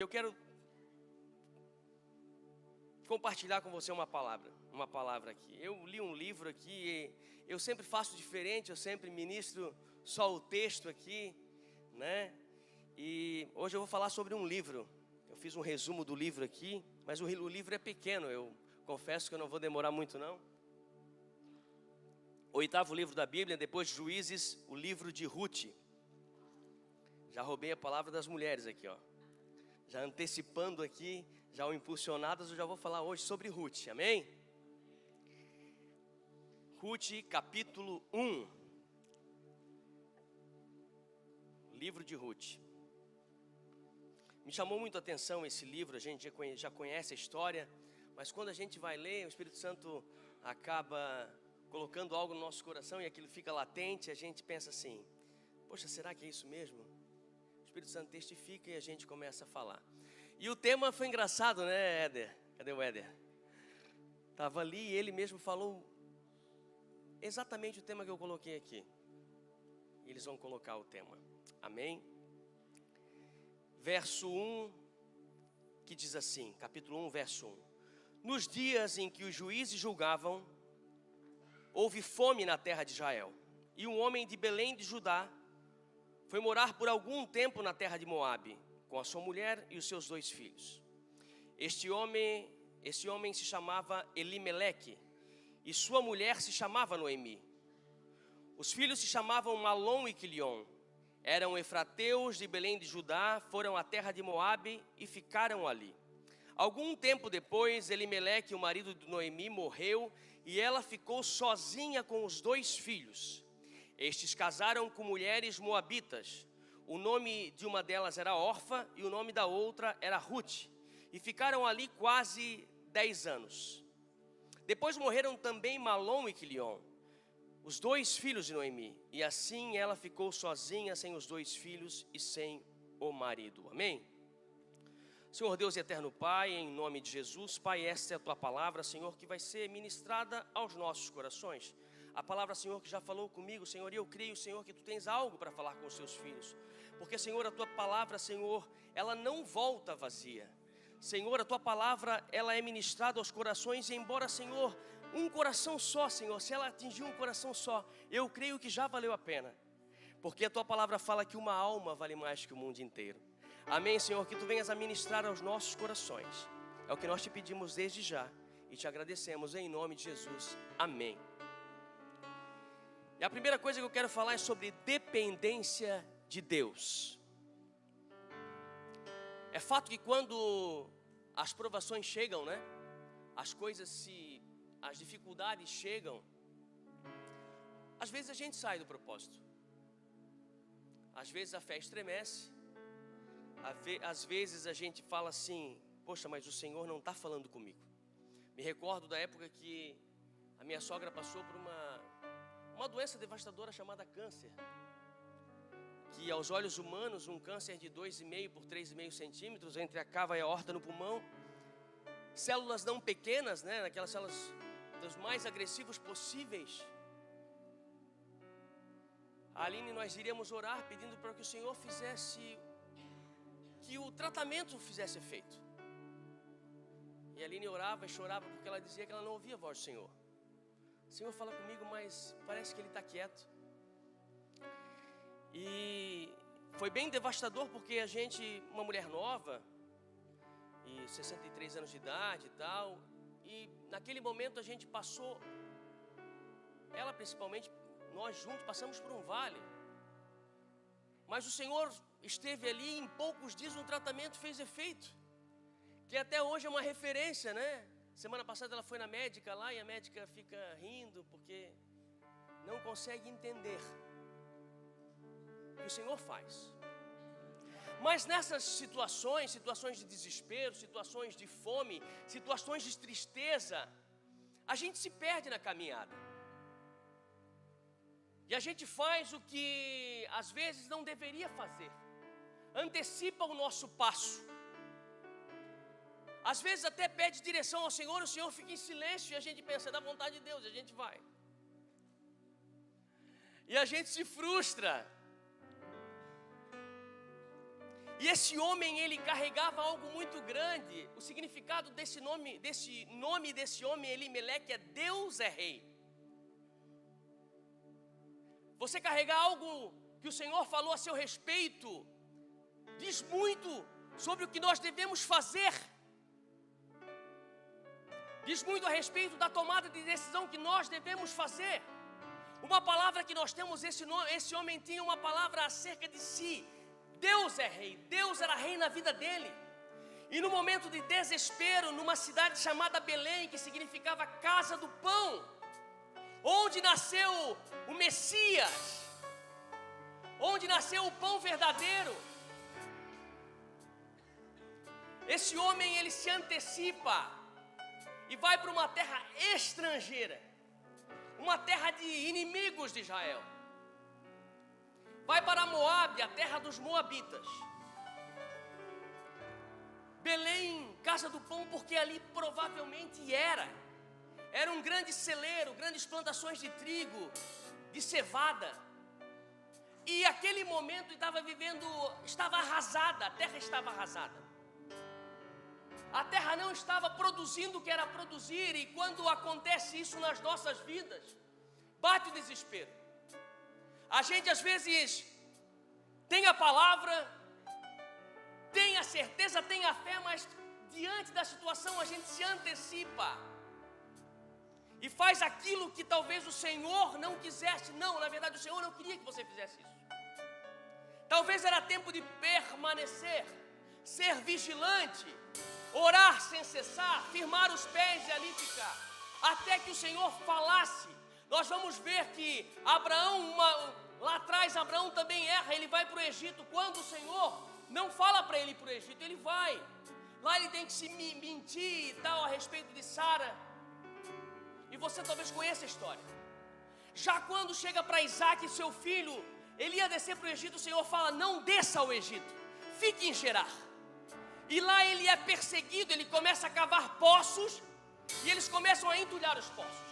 Eu quero compartilhar com você uma palavra aqui. Eu li um livro aqui, e eu sempre faço diferente, eu sempre ministro só o texto aqui, né? E hoje eu vou falar sobre um livro. Eu fiz um resumo do livro aqui, mas o livro é pequeno, eu confesso que eu não vou demorar muito não. O 8º livro da Bíblia, depois de Juízes, o livro de Ruth. Já roubei a palavra das mulheres aqui, ó. Já antecipando aqui, já o Impulsionadas, eu já vou falar hoje sobre Ruth, amém? Ruth, capítulo 1. Livro de Ruth. Me chamou muito a atenção esse livro, a gente já conhece a história, mas quando a gente vai ler, o Espírito Santo acaba colocando algo no nosso coração e aquilo fica latente, a gente pensa assim, poxa, será que é isso mesmo? O Espírito Santo testifica e a gente começa a falar. E o tema foi engraçado, né, Éder? Cadê o Éder? Estava ali e ele mesmo falou exatamente o tema que eu coloquei aqui. E eles vão colocar o tema. Amém? Verso 1, que diz assim, capítulo 1, verso 1. Nos dias em que os juízes julgavam, houve fome na terra de Israel. E um homem de Belém de Judá foi morar por algum tempo na terra de Moabe, com a sua mulher e os seus 2 filhos. Esse homem se chamava Elimeleque, e sua mulher se chamava Noemi. Os filhos se chamavam Malom e Quilion. Eram efrateus de Belém de Judá, foram à terra de Moabe e ficaram ali. Algum tempo depois, Elimeleque, o marido de Noemi, morreu, e ela ficou sozinha com os 2 filhos. Estes casaram com mulheres moabitas. O nome de uma delas era Orfa e o nome da outra era Ruth. E ficaram ali quase 10 anos. Depois morreram também Malom e Quilion, os 2 filhos de Noemi. E assim ela ficou sozinha, sem os 2 filhos e sem o marido. Amém? Senhor Deus e eterno Pai, em nome de Jesus, Pai, esta é a Tua palavra, Senhor, que vai ser ministrada aos nossos corações. A palavra, Senhor, que já falou comigo, Senhor, e eu creio, Senhor, que Tu tens algo para falar com os Teus filhos. Porque, Senhor, a Tua palavra, Senhor, ela não volta vazia. Senhor, a Tua palavra, ela é ministrada aos corações, e embora, Senhor, um coração só, Senhor, se ela atingir um coração só, eu creio que já valeu a pena. Porque a Tua palavra fala que uma alma vale mais que o mundo inteiro. Amém, Senhor, que Tu venhas a ministrar aos nossos corações. É o que nós te pedimos desde já e te agradecemos em nome de Jesus. Amém. E a primeira coisa que eu quero falar é sobre dependência de Deus. É fato que quando as provações chegam, né? As dificuldades chegam, às vezes a gente sai do propósito. Às vezes a fé estremece. Às vezes a gente fala assim, poxa, mas o Senhor não está falando comigo. Me recordo da época que a minha sogra passou por uma doença devastadora chamada câncer. Que aos olhos humanos, um câncer de 2,5 por 3,5 centímetros, entre a cava e a aorta no pulmão. Células não pequenas, né? Aquelas células dos mais agressivos possíveis. A Aline, nós iríamos orar pedindo para que o Senhor que o tratamento fizesse efeito. E a Aline orava e chorava porque ela dizia que ela não ouvia a voz do Senhor. O Senhor fala comigo, mas parece que Ele está quieto. E foi bem devastador porque a gente, uma mulher nova, e 63 anos de idade e tal, e naquele momento a gente passou, ela principalmente, nós juntos passamos por um vale. Mas o Senhor esteve ali e em poucos dias o tratamento fez efeito. Que até hoje é uma referência, né? Semana passada ela foi na médica lá e a médica fica rindo porque não consegue entender o que o Senhor faz. Mas nessas situações de desespero, situações de fome, situações de tristeza, a gente se perde na caminhada. E a gente faz o que às vezes não deveria fazer. Antecipa o nosso passo. Às vezes até pede direção ao Senhor, o Senhor fica em silêncio e a gente pensa, é da vontade de Deus, e a gente vai. E a gente se frustra. E esse homem, ele carregava algo muito grande. O significado desse nome desse homem, Elimeleque, é Deus é rei. Você carregar algo que o Senhor falou a seu respeito, diz muito sobre o que nós devemos fazer. Diz muito a respeito da tomada de decisão que nós devemos fazer. Uma palavra que nós temos, esse homem tinha uma palavra acerca de si. Deus é rei, Deus era rei na vida dele. E no momento de desespero, numa cidade chamada Belém, que significava casa do pão, onde nasceu o Messias, onde nasceu o pão verdadeiro, esse homem, ele se antecipa e vai para uma terra estrangeira, uma terra de inimigos de Israel. Vai para Moabe, a terra dos moabitas. Belém, casa do pão, porque ali provavelmente era um grande celeiro, grandes plantações de trigo, de cevada. E aquele momento estava arrasada, a terra estava arrasada. A terra não estava produzindo o que era produzir, e quando acontece isso nas nossas vidas, bate o desespero. A gente às vezes tem a palavra, tem a certeza, tem a fé, mas diante da situação a gente se antecipa e faz aquilo que talvez o Senhor não quisesse. Não, na verdade o Senhor não queria que você fizesse isso. Talvez era tempo de permanecer, ser vigilante, orar sem cessar, firmar os pés e ali ficar, até que o Senhor falasse. Nós vamos ver que Abraão, lá atrás Abraão também erra, ele vai para o Egito, quando o Senhor não fala para ele ir para o Egito, ele vai. Lá ele tem que se mentir e tal a respeito de Sara. E você talvez conheça a história. Já quando chega para Isaac, seu filho, ele ia descer para o Egito, o Senhor fala: não desça ao Egito, fique em Gerar. E lá ele é perseguido, ele começa a cavar poços, e eles começam a entulhar os poços.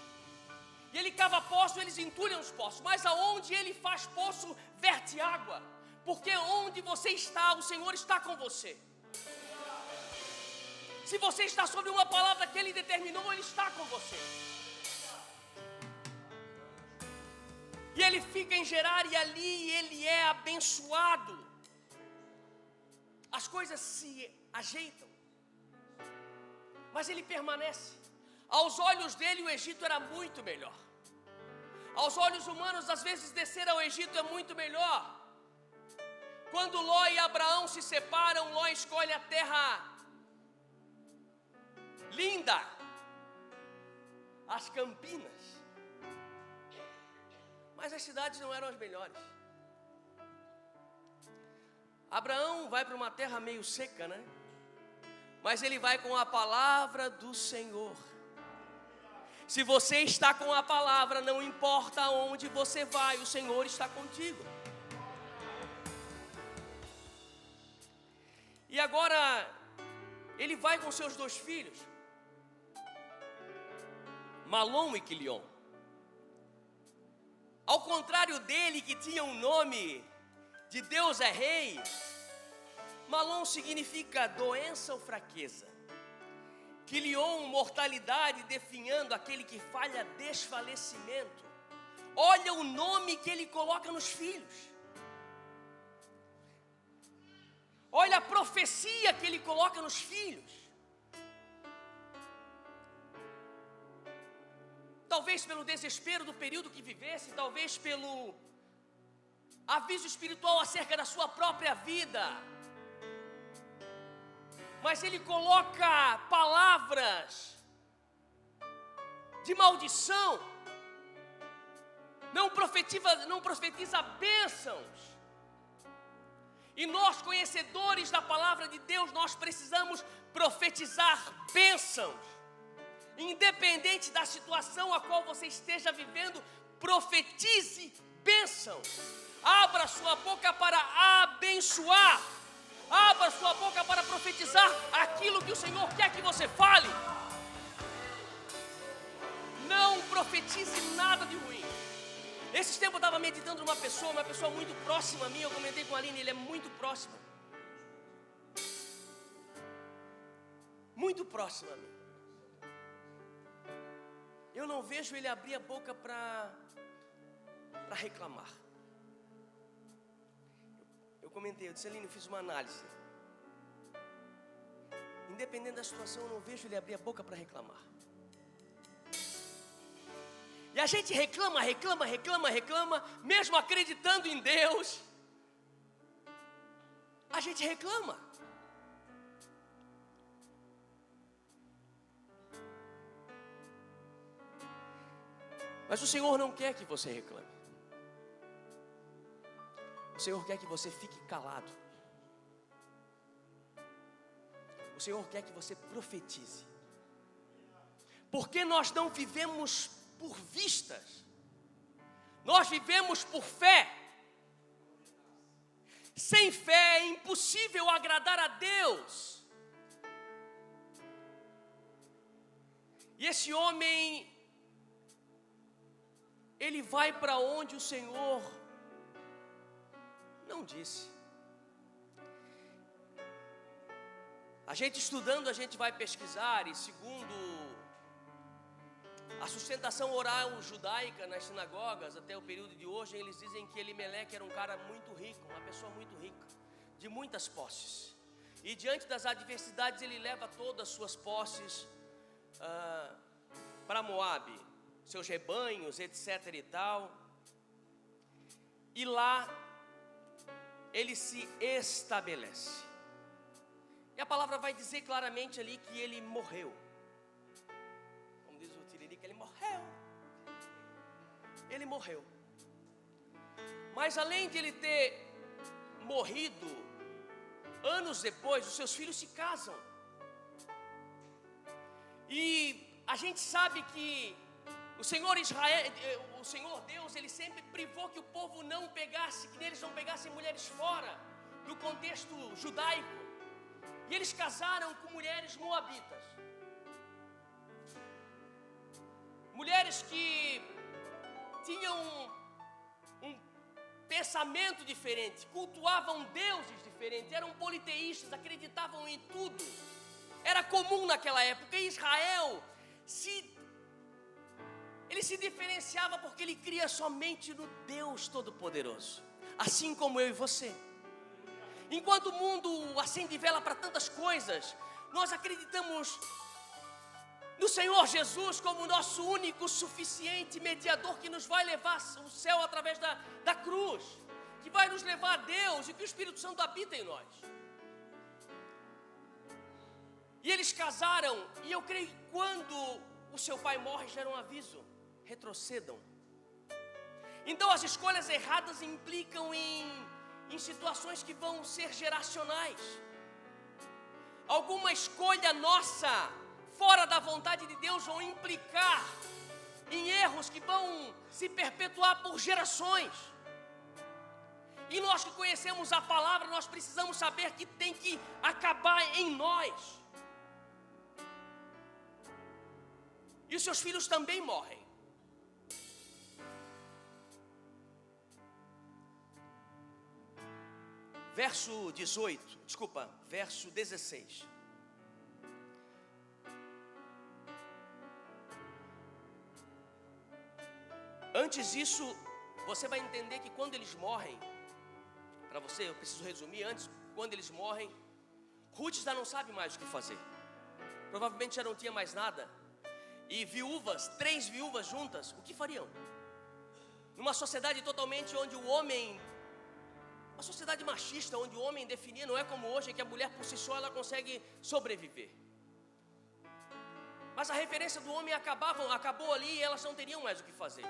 E ele cava poço, eles entulham os poços, mas aonde ele faz poço, verte água, porque onde você está, o Senhor está com você. Se você está sobre uma palavra que Ele determinou, Ele está com você. E ele fica em Gerar, e ali ele é abençoado. As coisas se ajeitam, mas ele permanece. Aos olhos dele o Egito era muito melhor. Aos olhos humanos, às vezes descer ao Egito é muito melhor. Quando Ló e Abraão se separam, Ló escolhe a terra linda, as campinas. Mas as cidades não eram as melhores. Abraão vai para uma terra meio seca, né? Mas ele vai com a palavra do Senhor. Se você está com a palavra, não importa aonde você vai, o Senhor está contigo. E agora, ele vai com seus 2 filhos, Malom e Quilion. Ao contrário dele, que tinha um nome de Deus é rei, Malom significa doença ou fraqueza. Quilion, mortalidade, definhando aquele que falha, desfalecimento. Olha o nome que ele coloca nos filhos. Olha a profecia que ele coloca nos filhos. Talvez pelo desespero do período que vivesse, talvez pelo aviso espiritual acerca da sua própria vida. Mas ele coloca palavras de maldição, não profetiza bênçãos. E nós, conhecedores da palavra de Deus, nós precisamos profetizar bênçãos. Independente da situação a qual você esteja vivendo, profetize bênçãos. Abra sua boca para abençoar. Abra sua boca para profetizar aquilo que o Senhor quer que você fale. Não profetize nada de ruim. Esses tempos eu estava meditando numa pessoa muito próxima a mim. Eu comentei com a Aline, ele é muito próximo. próximo a mim. Eu não vejo ele abrir a boca para reclamar. Eu comentei, eu disse, Aline, eu fiz uma análise. Independente da situação, eu não vejo ele abrir a boca para reclamar. E a gente reclama, mesmo acreditando em Deus. A gente reclama. Mas o Senhor não quer que você reclame. O Senhor quer que você fique calado. O Senhor quer que você profetize. Porque nós não vivemos por vistas. Nós vivemos por fé. Sem fé é impossível agradar a Deus. E esse homem, ele vai para onde o Senhor não disse. A gente estudando, a gente vai pesquisar, e segundo a sustentação oral judaica nas sinagogas, até o período de hoje, eles dizem que Elimeleque era um cara muito rico, uma pessoa muito rica, de muitas posses. E diante das adversidades, ele leva todas as suas posses para Moabe, seus rebanhos, etc. e tal. E lá, ele se estabelece. E a palavra vai dizer claramente ali que ele morreu. Como diz o Tiririca, ele morreu. Ele morreu. Mas além de ele ter morrido, anos depois, os seus filhos se casam. E a gente sabe que o Senhor Israel, o Senhor Deus, ele sempre privou que o povo não pegasse, que eles não pegassem mulheres fora do contexto judaico. E eles casaram com mulheres moabitas. Mulheres que tinham um pensamento diferente, cultuavam deuses diferentes, eram politeístas, acreditavam em tudo. Era comum naquela época. E Israel ele se diferenciava porque ele cria somente no Deus Todo-Poderoso, assim como eu e você. Enquanto o mundo acende vela para tantas coisas, nós acreditamos no Senhor Jesus como o nosso único, suficiente mediador, que nos vai levar ao céu através da cruz, que vai nos levar a Deus e que o Espírito Santo habita em nós. E eles casaram, e eu creio que quando o seu pai morre, gera um aviso: retrocedam. Então as escolhas erradas implicam em situações que vão ser geracionais. Alguma escolha nossa, fora da vontade de Deus, vão implicar em erros que vão se perpetuar por gerações. E nós que conhecemos a palavra, nós precisamos saber que tem que acabar em nós. E os seus filhos também morrem. Verso 16. Antes disso, você vai entender que quando eles morrem, para você, eu preciso resumir, antes, quando eles morrem, Ruth já não sabe mais o que fazer. Provavelmente já não tinha mais nada. E viúvas, 3 viúvas juntas, o que fariam? Numa sociedade totalmente onde o homem, uma sociedade machista, onde o homem definia, não é como hoje, que a mulher por si só ela consegue sobreviver. Mas a referência do homem acabou ali e elas não teriam mais o que fazer.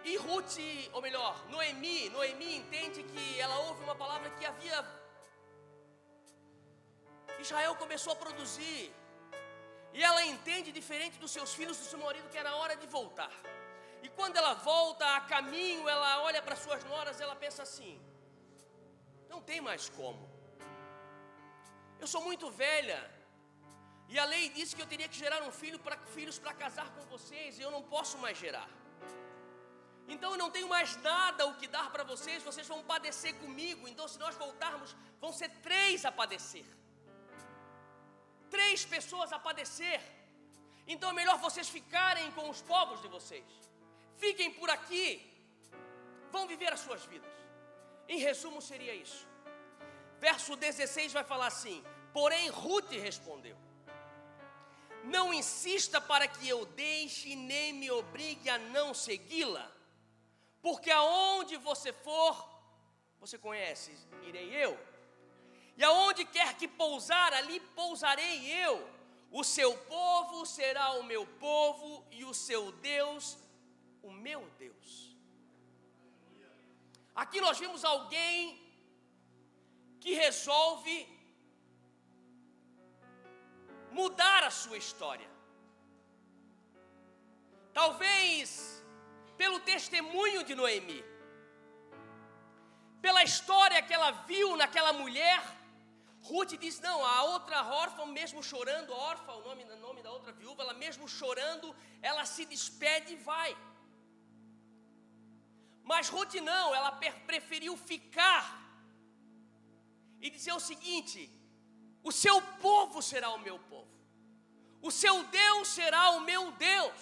E Ruth, ou melhor, Noemi entende que ela ouve uma palavra que Israel começou a produzir. E ela entende, diferente dos seus filhos, do seu marido, que era hora de voltar. E quando ela volta a caminho, ela olha para suas noras, ela pensa assim: não tem mais como. Eu sou muito velha. E a lei disse que eu teria que gerar filhos para casar com vocês. E eu não posso mais gerar. Então eu não tenho mais nada o que dar para vocês. Vocês vão padecer comigo. Então se nós voltarmos, vão ser 3 a padecer. 3 3 pessoas a padecer. Então é melhor vocês ficarem com os povos de vocês. Fiquem por aqui. Vão viver as suas vidas. Em resumo seria isso. Verso 16 vai falar assim: porém Ruth respondeu: não insista para que eu deixe, nem me obrigue a não segui-la, porque aonde você for, você conhece, irei eu, e aonde quer que pousar, ali pousarei eu. O seu povo será o meu povo, e o seu Deus, o meu Deus. Aqui nós vimos alguém que resolve mudar a sua história. Talvez pelo testemunho de Noemi, pela história que ela viu naquela mulher, Ruth diz: não, a outra órfã, mesmo chorando, órfã, o nome da outra viúva, ela mesmo chorando, ela se despede e vai. Mas Ruth não, ela preferiu ficar e dizer o seguinte: o seu povo será o meu povo, o seu Deus será o meu Deus.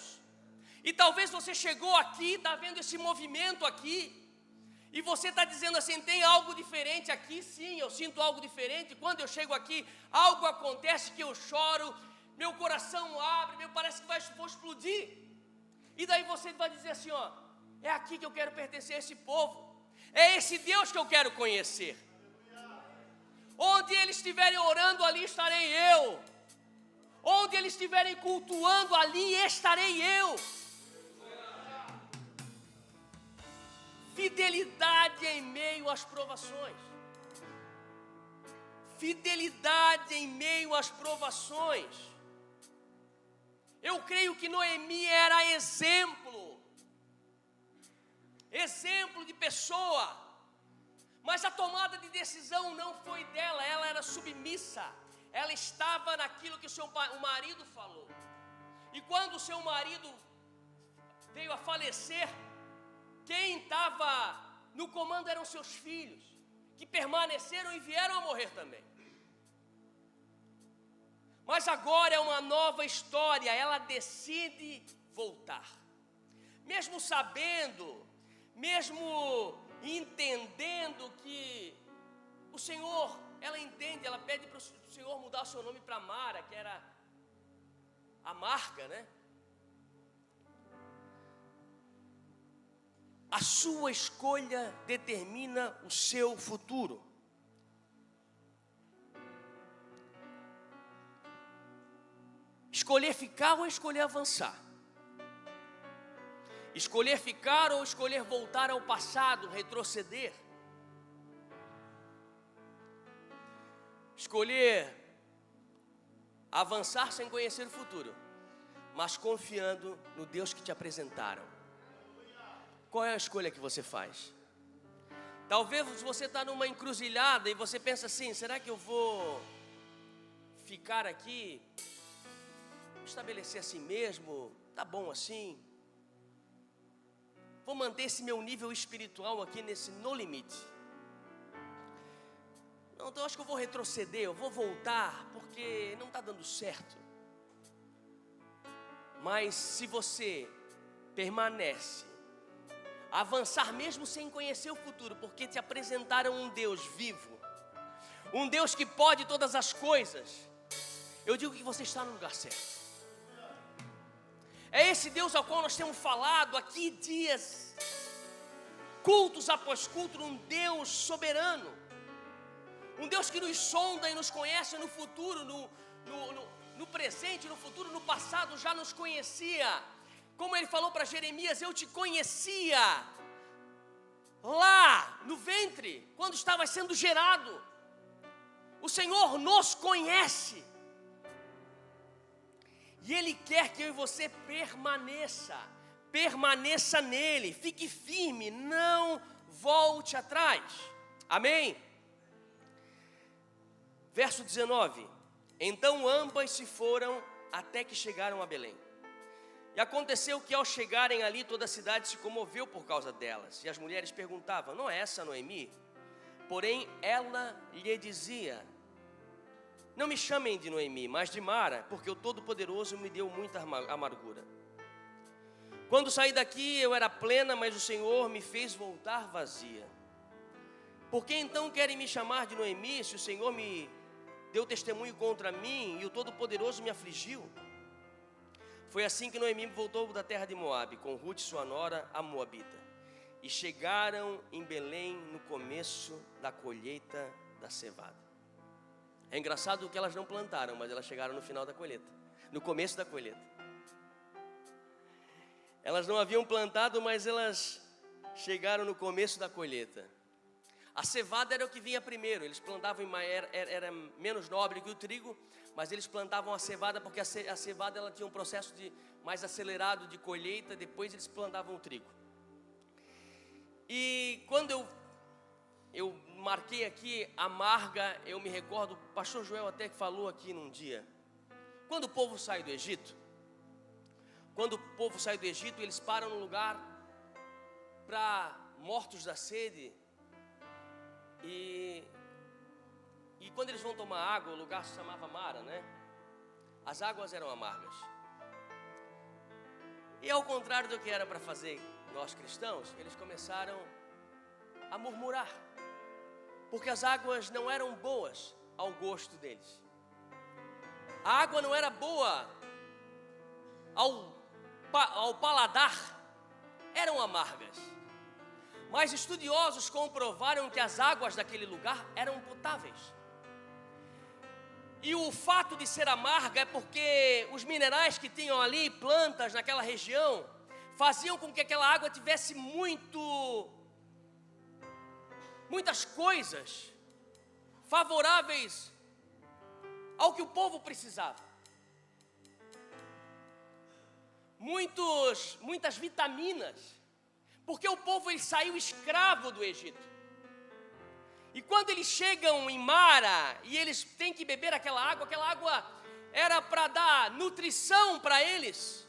E talvez você chegou aqui, está vendo esse movimento aqui, e você está dizendo assim: tem algo diferente aqui. Sim, eu sinto algo diferente. Quando eu chego aqui, algo acontece que eu choro, meu coração abre, parece que vou explodir. E daí você vai dizer assim: ó, é aqui que eu quero pertencer a esse povo, é esse Deus que eu quero conhecer. Onde eles estiverem orando, ali estarei eu. Onde eles estiverem cultuando, ali estarei eu. Fidelidade em meio às provações. Fidelidade em meio às provações. Eu creio que Noemi era exemplo de pessoa. Mas a tomada de decisão não foi dela, ela era submissa. Ela estava naquilo que o marido falou. E quando o seu marido veio a falecer, quem estava no comando eram seus filhos, que permaneceram e vieram a morrer também. Mas agora é uma nova história, ela decide voltar. Mesmo sabendo, mesmo entendendo que o Senhor, ela entende, ela pede para o Senhor mudar o seu nome para Mara, que era a marca, né? A sua escolha determina o seu futuro. Escolher ficar ou escolher avançar. Escolher ficar ou escolher voltar ao passado, retroceder. Escolher avançar sem conhecer o futuro, mas confiando no Deus que te apresentaram. Qual é a escolha que você faz? Talvez você está numa encruzilhada e você pensa assim: será que eu vou ficar aqui, estabelecer assim mesmo? Tá bom assim? Vou manter esse meu nível espiritual aqui no limite. Não, então eu acho que eu vou retroceder, eu vou voltar, porque não está dando certo. Mas se você permanece, avançar mesmo sem conhecer o futuro, porque te apresentaram um Deus vivo, um Deus que pode todas as coisas, eu digo que você está no lugar certo. É esse Deus ao qual nós temos falado aqui dias, cultos após culto, um Deus soberano, um Deus que nos sonda e nos conhece no futuro, no presente, no futuro, no passado, já nos conhecia. Como ele falou para Jeremias: eu te conhecia lá no ventre, quando estava sendo gerado. O Senhor nos conhece. E Ele quer que eu e você permaneça nele, fique firme, não volte atrás. Amém? Verso 19: então ambas se foram até que chegaram a Belém. E aconteceu que ao chegarem ali, toda a cidade se comoveu por causa delas. E as mulheres perguntavam: não é essa Noemi? Porém ela lhe dizia: Não me chamem de Noemi, mas de Mara, porque o Todo-Poderoso me deu muita amargura. Quando saí daqui eu era plena, mas o Senhor me fez voltar vazia. Por que então querem me chamar de Noemi, se o Senhor me deu testemunho contra mim e o Todo-Poderoso me afligiu? Foi assim que Noemi voltou da terra de Moabe, com Ruth sua nora, a Moabita. E chegaram em Belém no começo da colheita da cevada. É engraçado que elas não plantaram, mas elas chegaram no final da colheita, no começo da colheita. Elas não haviam plantado, mas elas chegaram no começo da colheita. A cevada era o que vinha primeiro. Eles plantavam, era menos nobre que o trigo, mas eles plantavam a cevada porque a cevada ela tinha um processo mais acelerado de colheita. Depois eles plantavam o trigo. E quando eu marquei aqui amarga, eu me recordo, o pastor Joel até que falou aqui num dia, quando o povo sai do Egito, eles param no lugar para mortos da sede, e quando eles vão tomar água, o lugar se chamava Mara, né? As águas eram amargas. E ao contrário do que era para fazer nós cristãos, eles começaram a murmurar, porque as águas não eram boas ao gosto deles. A água não era boa ao paladar, eram amargas. Mas estudiosos comprovaram que as águas daquele lugar eram potáveis. E o fato de ser amarga é porque os minerais que tinham ali, plantas naquela região, faziam com que aquela água tivesse muitas coisas favoráveis ao que o povo precisava. Muitas vitaminas, porque o povo ele saiu escravo do Egito. E quando eles chegam em Mara e eles têm que beber aquela água era para dar nutrição para eles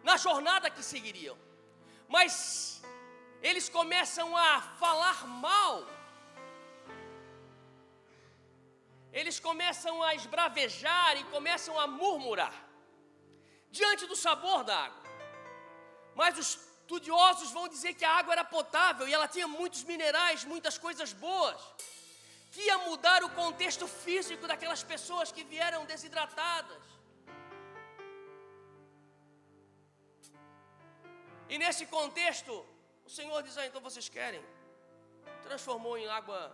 na jornada que seguiriam. Mas eles começam a falar mal, eles começam a esbravejar e começam a murmurar diante do sabor da água. Mas os estudiosos vão dizer que a água era potável e ela tinha muitos minerais, muitas coisas boas, que ia mudar o contexto físico daquelas pessoas que vieram desidratadas. E nesse contexto, o Senhor diz: então vocês querem? Transformou em água.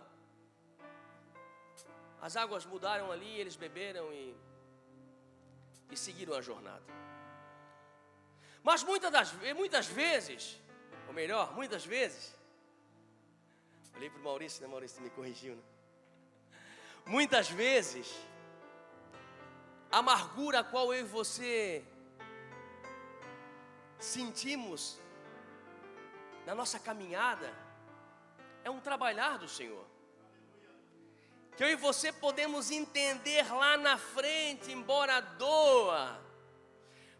As águas mudaram ali, eles beberam e seguiram a jornada. Mas muitas vezes, ou melhor, muitas vezes, olhei para o Maurício, né? Maurício me corrigiu, né? Muitas vezes, a amargura a qual eu e você sentimos na nossa caminhada é um trabalhar do Senhor, que eu e você podemos entender lá na frente, embora doa,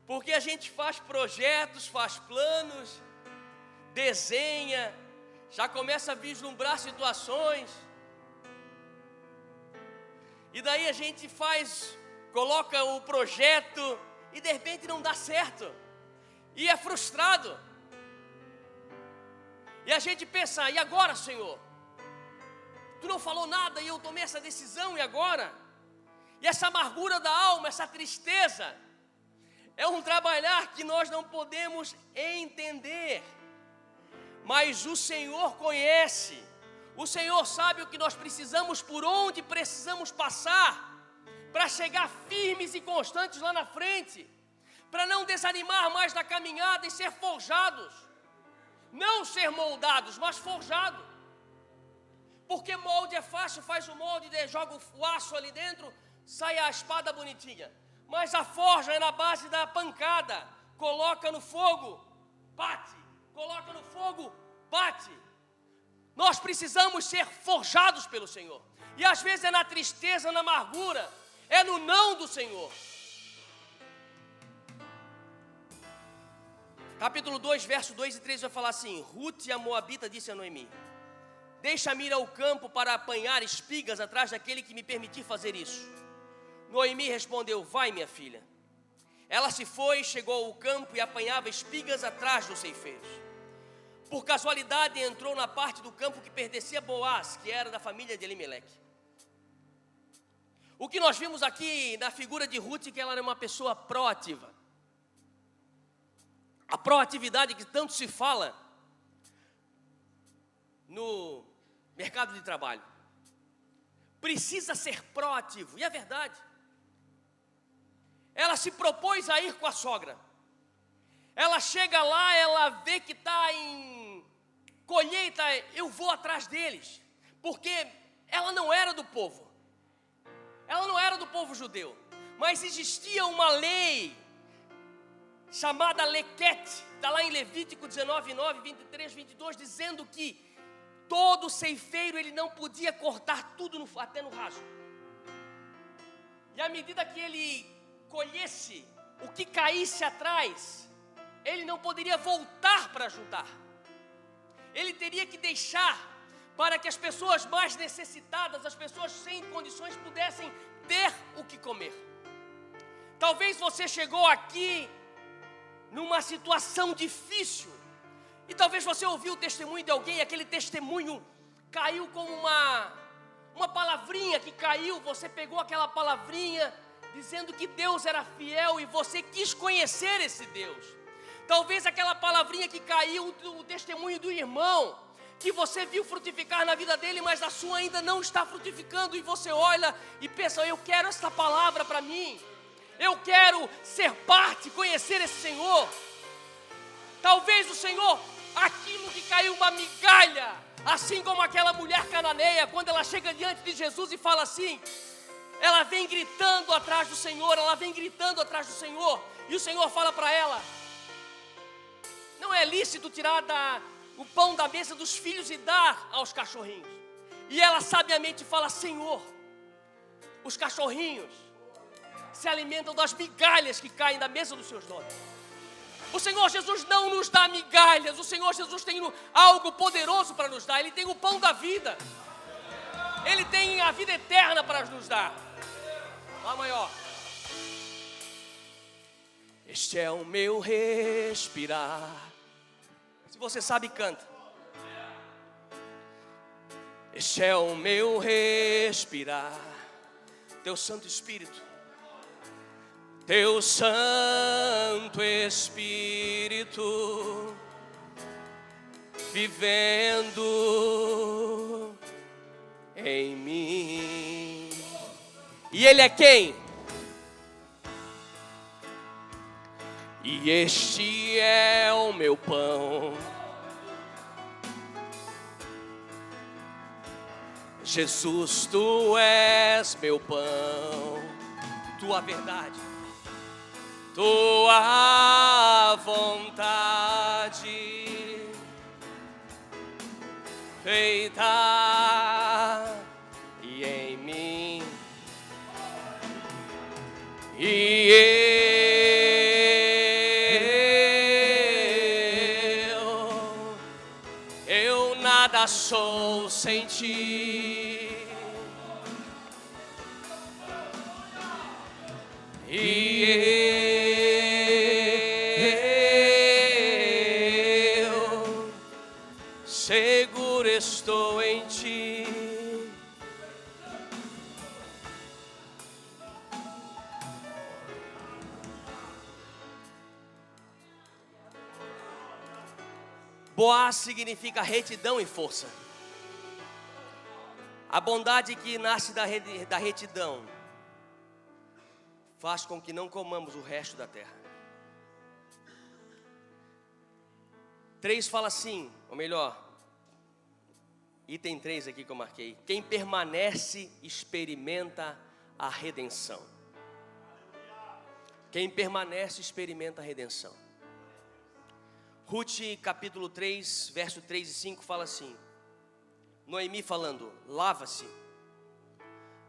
porque a gente faz projetos, faz planos, desenha, já começa a vislumbrar situações, e daí a gente coloca o projeto e de repente não dá certo, e é frustrado, e a gente pensa: e agora, Senhor? Tu não falou nada e eu tomei essa decisão, e agora? E essa amargura da alma, essa tristeza, é um trabalhar que nós não podemos entender. Mas o Senhor conhece, o Senhor sabe o que nós precisamos, por onde precisamos passar, para chegar firmes e constantes lá na frente, para não desanimar mais na caminhada e ser forjados. Não ser moldados, mas forjados. Porque molde é fácil, faz o molde, joga o aço ali dentro, sai a espada bonitinha. Mas a forja é na base da pancada. Coloca no fogo, bate. Coloca no fogo, bate. Nós precisamos ser forjados pelo Senhor. E às vezes é na tristeza, na amargura, é no não do Senhor. Capítulo 2, verso 2 e 3 vai falar assim: Ruth, a Moabita, disse a Noemi: Deixa-me ir ao campo para apanhar espigas atrás daquele que me permitir fazer isso. Noemi respondeu: vai, minha filha. Ela se foi, chegou ao campo e apanhava espigas atrás dos ceifeiros. Por casualidade entrou na parte do campo que pertencia a Boaz, que era da família de Elimeleque. O que nós vimos aqui na figura de Ruth é que ela era uma pessoa proativa. A proatividade que tanto se fala no mercado de trabalho. Precisa ser proativo, e é verdade. Ela se propôs a ir com a sogra. Ela chega lá, ela vê que está em colheita, eu vou atrás deles. Porque ela não era do povo. Ela não era do povo judeu. Mas existia uma lei chamada Lequete. Está lá em Levítico 19, 9, 23, 22, dizendo que todo ceifeiro ele não podia cortar tudo até no raso. E à medida que ele colhesse o que caísse atrás, ele não poderia voltar para juntar. Ele teria que deixar para que as pessoas mais necessitadas, as pessoas sem condições, pudessem ter o que comer. Talvez você chegou aqui numa situação difícil, e talvez você ouviu o testemunho de alguém, e aquele testemunho caiu como uma palavrinha que caiu, você pegou aquela palavrinha dizendo que Deus era fiel e você quis conhecer esse Deus. Talvez aquela palavrinha que caiu, o testemunho do irmão, que você viu frutificar na vida dele, mas a sua ainda não está frutificando, e você olha e pensa: eu quero essa palavra para mim, eu quero ser parte, conhecer esse Senhor. Talvez o Senhor, aquilo que caiu uma migalha, assim como aquela mulher cananeia, quando ela chega diante de Jesus e fala assim, ela vem gritando atrás do Senhor, e o Senhor fala para ela: não é lícito tirar o pão da mesa dos filhos e dar aos cachorrinhos. E ela sabiamente fala: Senhor, os cachorrinhos se alimentam das migalhas que caem da mesa dos seus donos. O Senhor Jesus não nos dá migalhas, o Senhor Jesus tem algo poderoso para nos dar. Ele tem o pão da vida, Ele tem a vida eterna para nos dar. Lá maior. Este é o meu respirar. Se você sabe, canta. Este é o meu respirar. Teu Santo Espírito, Teu Santo Espírito vivendo em mim. E Ele é quem? E este é o meu pão. Jesus, Tu és meu pão, Tua verdade, Tua vontade feita e em mim. E eu nada sou sem Ti. E eu seguro estou em Ti. Boaz significa retidão e força. A bondade que nasce da retidão faz com que não comamos o resto da terra. 3 fala assim, ou melhor, item 3 aqui que eu marquei: quem permanece experimenta a redenção. Quem permanece experimenta a redenção. Ruth capítulo 3, verso 3 e 5 fala assim, Noemi falando: lava-se,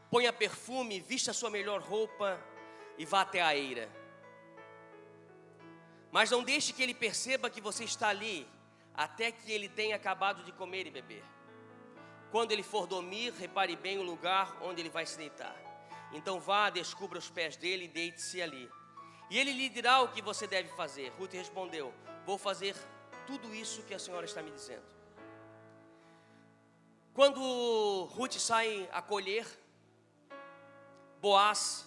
ponha perfume, vista a sua melhor roupa e vá até a eira. Mas não deixe que ele perceba que você está ali, até que ele tenha acabado de comer e beber. Quando ele for dormir, repare bem o lugar onde ele vai se deitar. Então vá, descubra os pés dele e deite-se ali. E ele lhe dirá o que você deve fazer. Ruth respondeu: vou fazer tudo isso que a senhora está me dizendo. Quando Ruth sai a colher, Boaz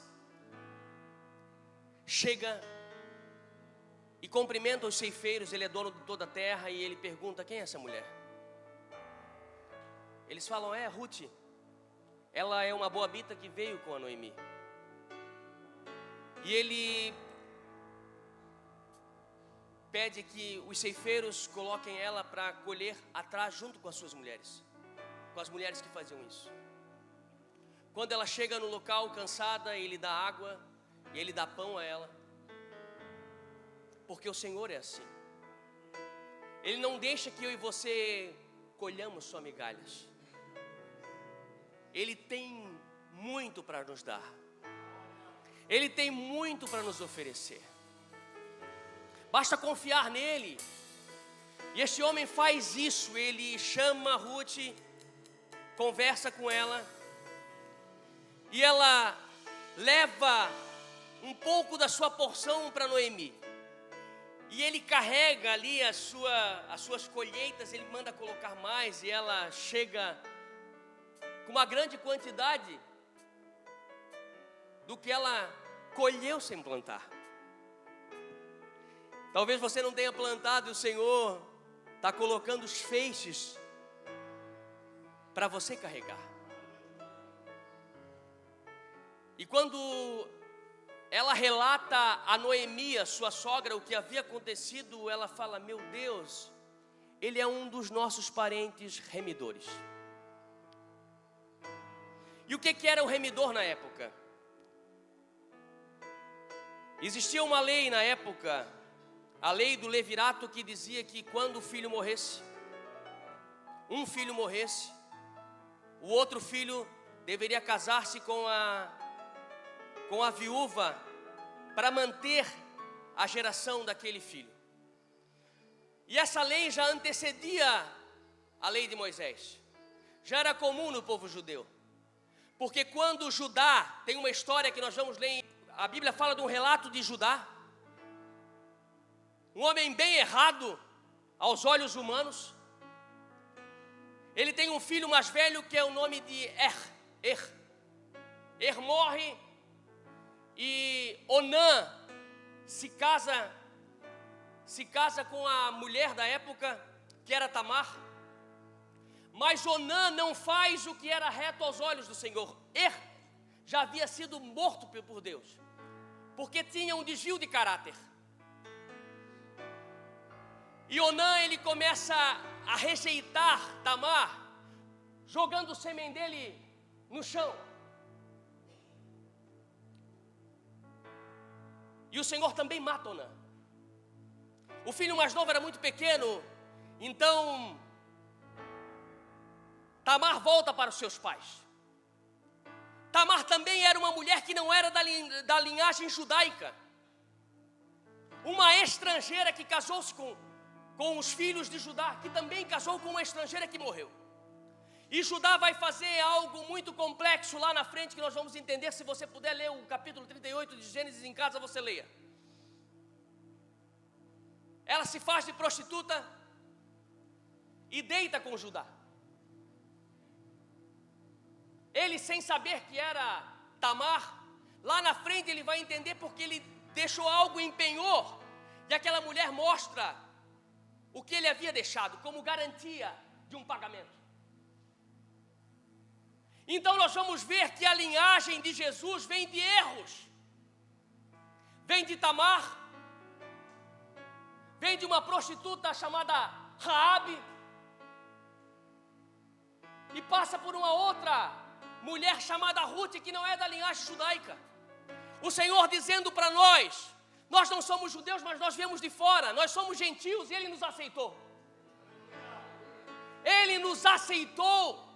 chega e cumprimenta os ceifeiros. Ele é dono de toda a terra e ele pergunta: quem é essa mulher? Eles falam: é Ruth, ela é uma moabita que veio com a Noemi. E ele pede que os ceifeiros coloquem ela para colher atrás junto com as suas mulheres, com as mulheres que faziam isso. Quando ela chega no local cansada, ele dá água e ele dá pão a ela, porque o Senhor é assim. Ele não deixa que eu e você colhamos só migalhas. Ele tem muito para nos dar. Ele tem muito para nos oferecer. Basta confiar nele. E este homem faz isso. Ele chama Ruth, conversa com ela, e ela leva um pouco da sua porção para Noemi. E ele carrega ali as suas colheitas, ele manda colocar mais, e ela chega com uma grande quantidade do que ela colheu sem plantar. Talvez você não tenha plantado e o Senhor está colocando os feixes para você carregar. E quando ela relata a Noemi, a sua sogra, o que havia acontecido, ela fala: meu Deus, ele é um dos nossos parentes remidores. E o que era o remidor na época? Existia uma lei na época, a lei do levirato, que dizia que quando o filho morresse, um filho morresse, o outro filho deveria casar-se com a viúva para manter a geração daquele filho. E essa lei já antecedia a lei de Moisés. Já era comum no povo judeu. Porque quando Judá, tem uma história que nós vamos ler, a Bíblia fala de um relato de Judá, um homem bem errado aos olhos humanos. Ele tem um filho mais velho que é o nome de Er morre e Onã se casa com a mulher da época, que era Tamar. Mas Onã não faz o que era reto aos olhos do Senhor. Já havia sido morto por Deus, porque tinha um desvio de caráter. E Onã, ele começa a rejeitar Tamar, jogando o sêmen dele no chão. E o Senhor também mata Onã. O filho mais novo era muito pequeno, então Tamar volta para os seus pais. Tamar também era uma mulher que não era da linhagem judaica. Uma estrangeira que casou-se com os filhos de Judá, que também casou com uma estrangeira que morreu. E Judá vai fazer algo muito complexo lá na frente, que nós vamos entender. Se você puder ler o capítulo 38 de Gênesis em casa, você leia. Ela se faz de prostituta e deita com Judá. Ele, sem saber que era Tamar, lá na frente ele vai entender porque ele deixou algo em penhor, e aquela mulher mostra o que ele havia deixado como garantia de um pagamento. Então nós vamos ver que a linhagem de Jesus vem de erros, vem de Tamar, vem de uma prostituta chamada Raabe, e passa por uma outra mulher chamada Ruth, que não é da linhagem judaica. O Senhor dizendo para nós não somos judeus, mas nós viemos de fora, nós somos gentios, e Ele nos aceitou. Ele nos aceitou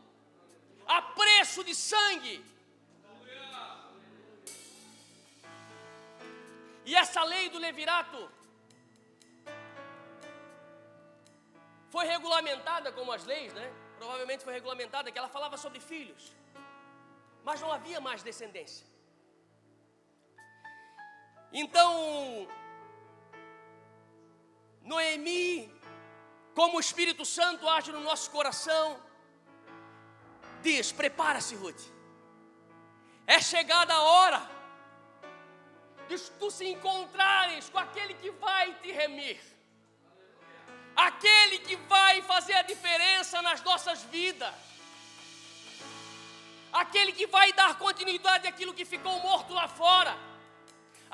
a preço de sangue. E essa lei do levirato foi regulamentada como as leis, né? provavelmente foi regulamentada, que ela falava sobre filhos, mas não havia mais descendência. Então, Noemi, como o Espírito Santo age no nosso coração, diz: prepara-se, Ruth, é chegada a hora de tu se encontrares com aquele que vai te remir, aquele que vai fazer a diferença nas nossas vidas, aquele que vai dar continuidade àquilo que ficou morto lá fora,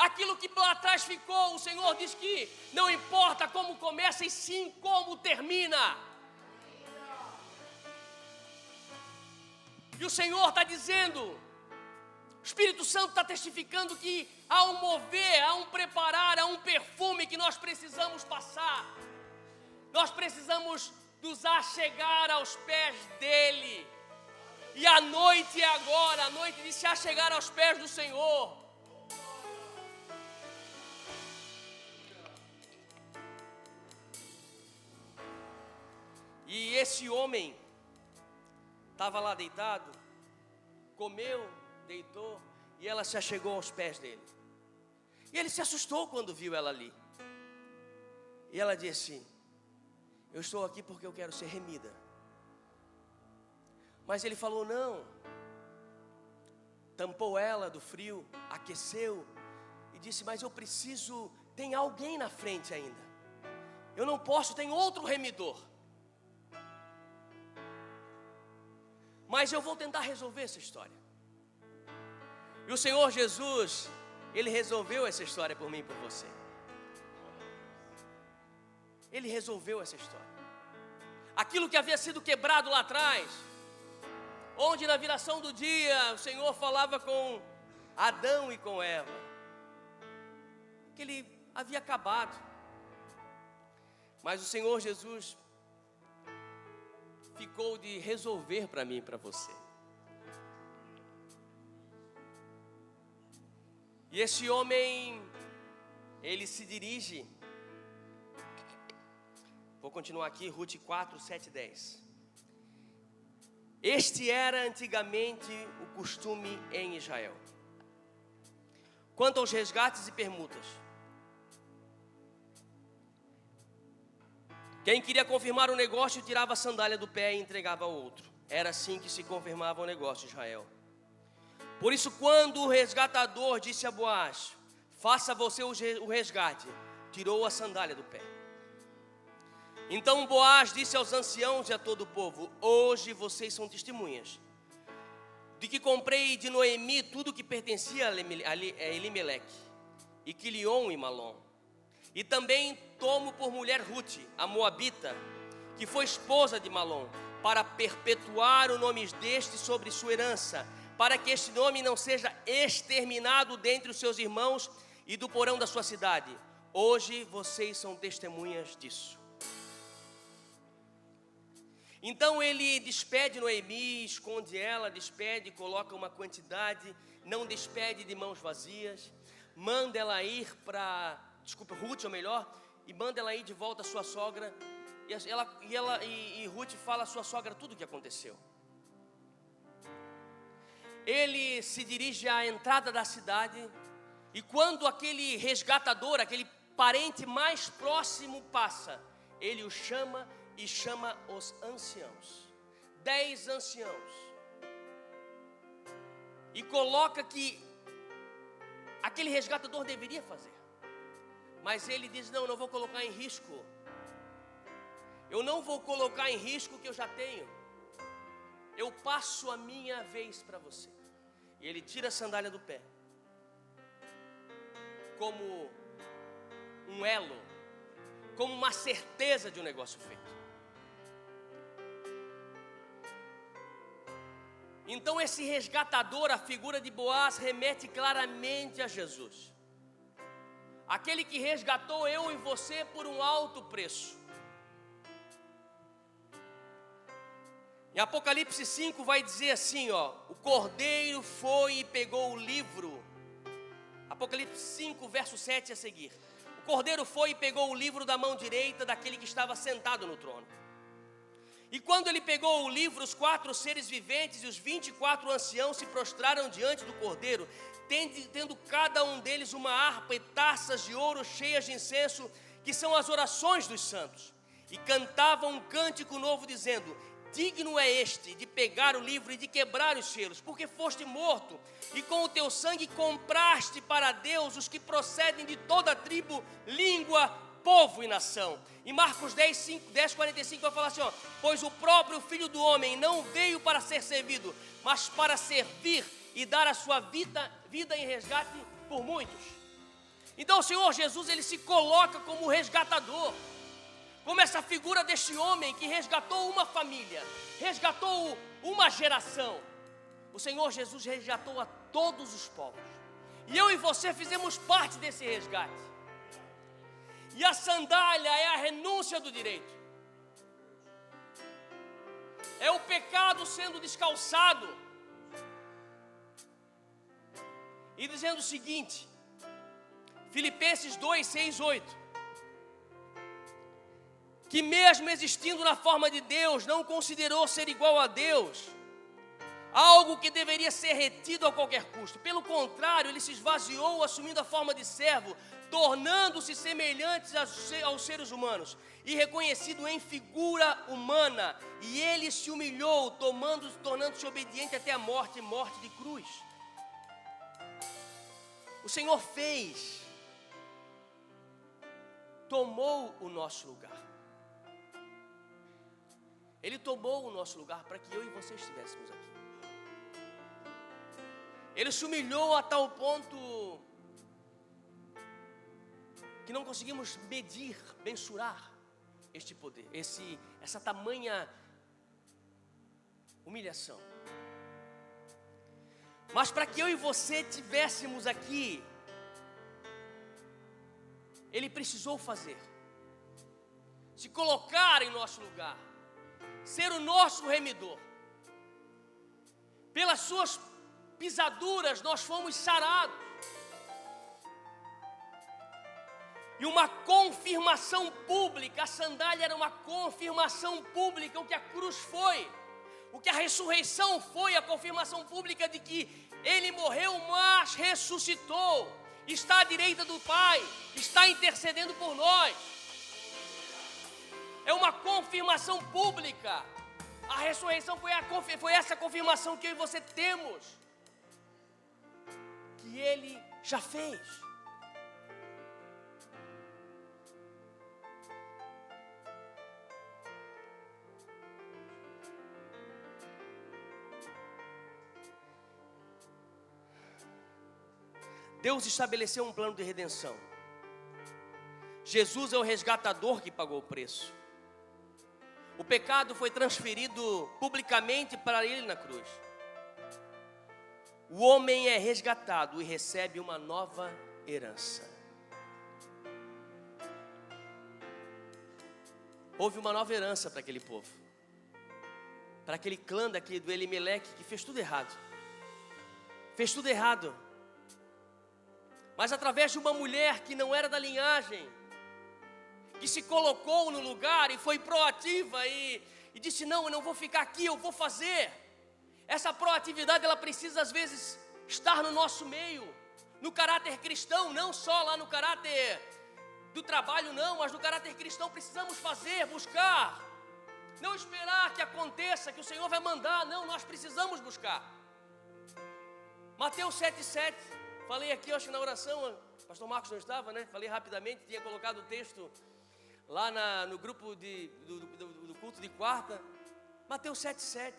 aquilo que lá atrás ficou. O Senhor diz que não importa como começa, e sim como termina. E o Senhor está dizendo, o Espírito Santo está testificando que há um mover, há um preparar, há um perfume que nós precisamos passar. Nós precisamos nos achegar aos pés dEle. E a noite é agora, a noite de se achegar aos pés do Senhor. E esse homem estava lá deitado, comeu, deitou, e ela se achegou aos pés dele. E ele se assustou quando viu ela ali. E ela disse: eu estou aqui porque eu quero ser remida. Mas ele falou não. Tampou ela do frio, aqueceu e disse: mas eu preciso, tem alguém na frente ainda. Eu não posso, tem outro remidor. Mas eu vou tentar resolver essa história. E o Senhor Jesus, Ele resolveu essa história por mim e por você. Ele resolveu essa história. Aquilo que havia sido quebrado lá atrás, onde na viração do dia o Senhor falava com Adão e com Eva, que ele havia acabado. Mas o Senhor Jesus ficou de resolver para mim e para você. E esse homem, ele se dirige, vou continuar aqui, Ruth 4, 7, 10. Este era antigamente o costume em Israel. Quanto aos resgates e permutas, quem queria confirmar o negócio tirava a sandália do pé e entregava ao outro. Era assim que se confirmava o negócio de Israel. Por isso, quando o resgatador disse a Boaz: faça você o resgate, tirou a sandália do pé. Então Boaz disse aos anciãos e a todo o povo: hoje vocês são testemunhas de que comprei de Noemi tudo que pertencia a Elimeleque, e Quilion e Malom. E também tomo por mulher Ruth, a Moabita, que foi esposa de Malom, para perpetuar o nome deste sobre sua herança, para que este nome não seja exterminado dentre os seus irmãos e do porão da sua cidade. Hoje vocês são testemunhas disso. Então ele despede Noemi, esconde ela, despede, coloca uma quantidade, não despede de mãos vazias, manda ela ir para, Ruth, ou melhor, e manda ela ir de volta à sua sogra, e Ruth fala à sua sogra tudo o que aconteceu. Ele se dirige à entrada da cidade, e quando aquele resgatador, aquele parente mais próximo passa, ele o chama e chama os anciãos, 10 anciãos, e coloca que aquele resgatador deveria fazer. Mas ele diz: não vou colocar em risco. Eu não vou colocar em risco o que eu já tenho. Eu passo a minha vez para você. E ele tira a sandália do pé, como um elo, como uma certeza de um negócio feito. Então esse resgatador, a figura de Boaz, remete claramente a Jesus, aquele que resgatou eu e você por um alto preço. Em Apocalipse 5 vai dizer assim, o cordeiro foi e pegou o livro. Apocalipse 5, verso 7 a seguir. O cordeiro foi e pegou o livro da mão direita daquele que estava sentado no trono. E quando ele pegou o livro, os 4 seres viventes e os 24 anciãos se prostraram diante do Cordeiro, tendo cada um deles uma harpa e taças de ouro cheias de incenso, que são as orações dos santos. E cantavam um cântico novo, dizendo: digno é este de pegar o livro e de quebrar os selos, porque foste morto, e com o teu sangue compraste para Deus os que procedem de toda tribo, língua, povo e nação. E Marcos 10:45 vai falar assim, ó: pois o próprio Filho do Homem não veio para ser servido, mas para servir e dar a sua vida em resgate por muitos. Então o Senhor Jesus, ele se coloca como resgatador, como essa figura deste homem que resgatou uma família, resgatou uma geração. O Senhor Jesus resgatou a todos os povos, e eu e você fizemos parte desse resgate. E a sandália é a renúncia do direito, é o pecado sendo descalçado, e dizendo o seguinte, Filipenses 2:6-8, que mesmo existindo na forma de Deus, não considerou ser igual a Deus algo que deveria ser retido a qualquer custo. Pelo contrário, ele se esvaziou, assumindo a forma de servo, tornando-se semelhantes aos seres humanos, e reconhecido em figura humana, e ele se humilhou, tornando-se obediente até a morte, morte de cruz. O Senhor tomou o nosso lugar. Ele tomou o nosso lugar para que eu e você estivéssemos aqui. Ele se humilhou a tal ponto que não conseguimos medir, mensurar este poder, essa tamanha humilhação. Mas para que eu e você estivéssemos aqui, Ele precisou se colocar em nosso lugar, ser o nosso remidor. Pelas suas pisaduras nós fomos sarados. E uma confirmação pública, a sandália era uma confirmação pública, o que a cruz foi, o que a ressurreição foi, a confirmação pública de que Ele morreu, mas ressuscitou, está à direita do Pai, está intercedendo por nós. É uma confirmação pública. A ressurreição foi essa confirmação que eu e você temos, que Ele já fez. Deus estabeleceu um plano de redenção. Jesus é o resgatador que pagou o preço. O pecado foi transferido publicamente para Ele na cruz. O homem é resgatado e recebe uma nova herança. Houve uma nova herança para aquele povo, para aquele clã daqui do Elimeleque, que fez tudo errado. Fez tudo errado. Mas através de uma mulher que não era da linhagem, que se colocou no lugar e foi proativa e disse: não, eu não vou ficar aqui, eu vou fazer. Essa proatividade, ela precisa às vezes estar no nosso meio, no caráter cristão, não só lá no caráter do trabalho não, mas no caráter cristão precisamos fazer, buscar. Não esperar que aconteça, que o Senhor vai mandar, não, nós precisamos buscar. Mateus 7:7, falei aqui, eu acho que na oração, o pastor Marcos não estava, né? Falei rapidamente, tinha colocado o texto lá no grupo do culto de quarta. Mateus 7:7.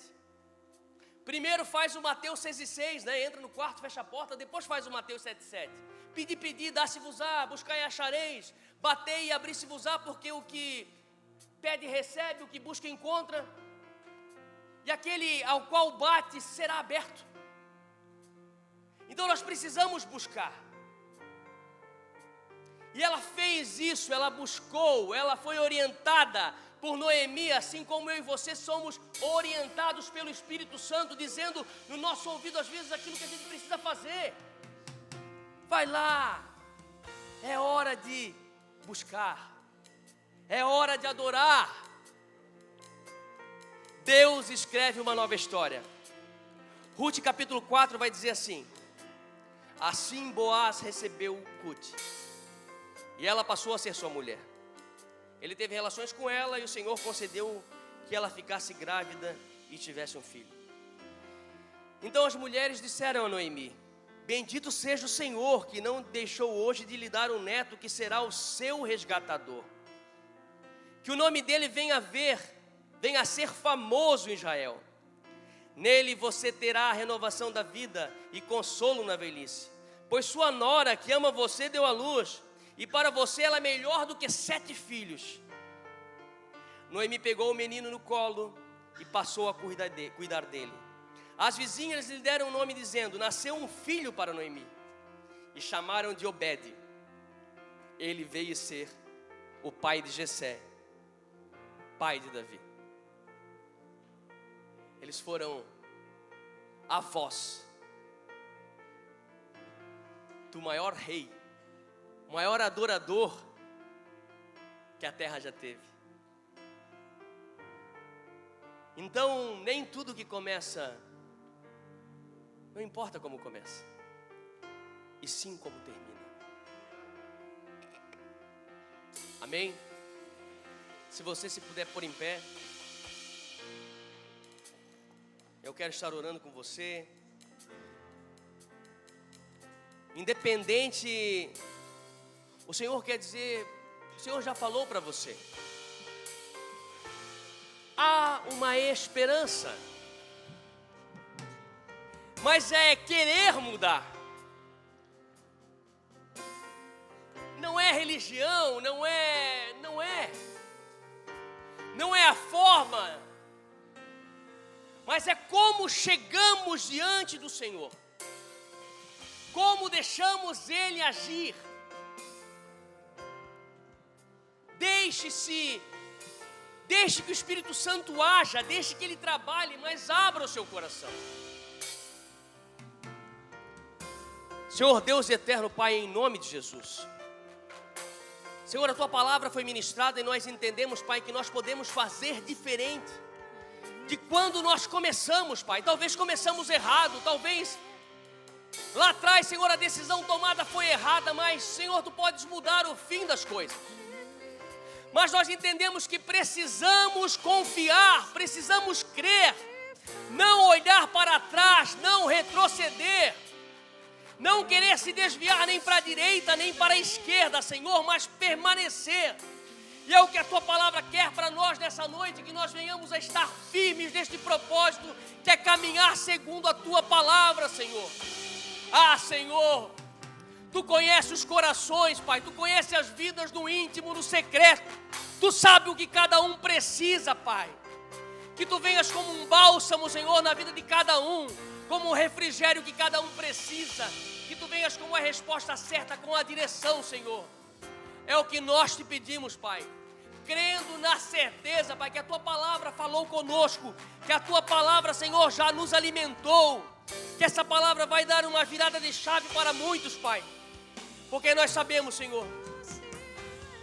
Primeiro faz o Mateus 6:6, né? Entra no quarto, fecha a porta, depois faz o Mateus 7:7. Pedi, dá-se-vos-á, buscai e achareis, batei e abri-se-vos-á, porque o que pede recebe, o que busca encontra, e aquele ao qual bate será aberto. Então nós precisamos buscar. E ela fez isso, ela buscou, ela foi orientada por Noemi, assim como eu e você somos orientados pelo Espírito Santo, dizendo no nosso ouvido às vezes aquilo que a gente precisa fazer. Vai lá, é hora de buscar, é hora de adorar. Deus escreve uma nova história. Ruth capítulo 4 vai dizer assim: assim Boaz recebeu Ruth, e ela passou a ser sua mulher. Ele teve relações com ela, e o Senhor concedeu que ela ficasse grávida e tivesse um filho. Então as mulheres disseram a Noemi: bendito seja o Senhor, que não deixou hoje de lhe dar um neto que será o seu resgatador. Que o nome dele venha a ser famoso em Israel. Nele você terá a renovação da vida e consolo na velhice. Pois sua nora, que ama você, deu à luz, e para você ela é melhor do que 7 filhos. Noemi pegou o menino no colo e passou a cuidar dele. As vizinhas lhe deram o nome dizendo: nasceu um filho para Noemi. E chamaram de Obed. Ele veio ser o pai de Jessé, pai de Davi. Eles foram avós do maior rei, o maior adorador que a terra já teve. Então, nem tudo que começa, não importa como começa, e sim como termina. Amém? Se você se puder pôr em pé, eu quero estar orando com você. Independente, o Senhor quer dizer, o Senhor já falou para você. Há uma esperança, mas é querer mudar. Não é religião, não é a forma, mas é como chegamos diante do Senhor, como deixamos Ele agir. Deixe que o Espírito Santo haja, deixe que Ele trabalhe, mas abra o seu coração. Senhor Deus eterno, Pai, em nome de Jesus, Senhor, a Tua palavra foi ministrada e nós entendemos, Pai, que nós podemos fazer diferente de quando nós começamos, Pai. Talvez começamos errado, talvez lá atrás, Senhor, a decisão tomada foi errada, mas, Senhor, Tu podes mudar o fim das coisas. Mas nós entendemos que precisamos confiar, precisamos crer, não olhar para trás, não retroceder, não querer se desviar nem para a direita, nem para a esquerda, Senhor, mas permanecer. E é o que a Tua palavra quer para nós nessa noite, que nós venhamos a estar firmes neste propósito, que é caminhar segundo a Tua palavra, Senhor. Ah, Senhor, Tu conheces os corações, Pai, Tu conheces as vidas no íntimo, no secreto. Tu sabes o que cada um precisa, Pai. Que Tu venhas como um bálsamo, Senhor, na vida de cada um, como um refrigério que cada um precisa. Que Tu venhas com a resposta certa, com a direção, Senhor. É o que nós Te pedimos, Pai, crendo na certeza, Pai, que a Tua palavra falou conosco, que a Tua palavra, Senhor, já nos alimentou, que essa palavra vai dar uma virada de chave para muitos, Pai, porque nós sabemos, Senhor,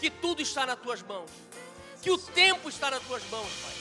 que tudo está nas Tuas mãos, que o tempo está nas Tuas mãos, Pai.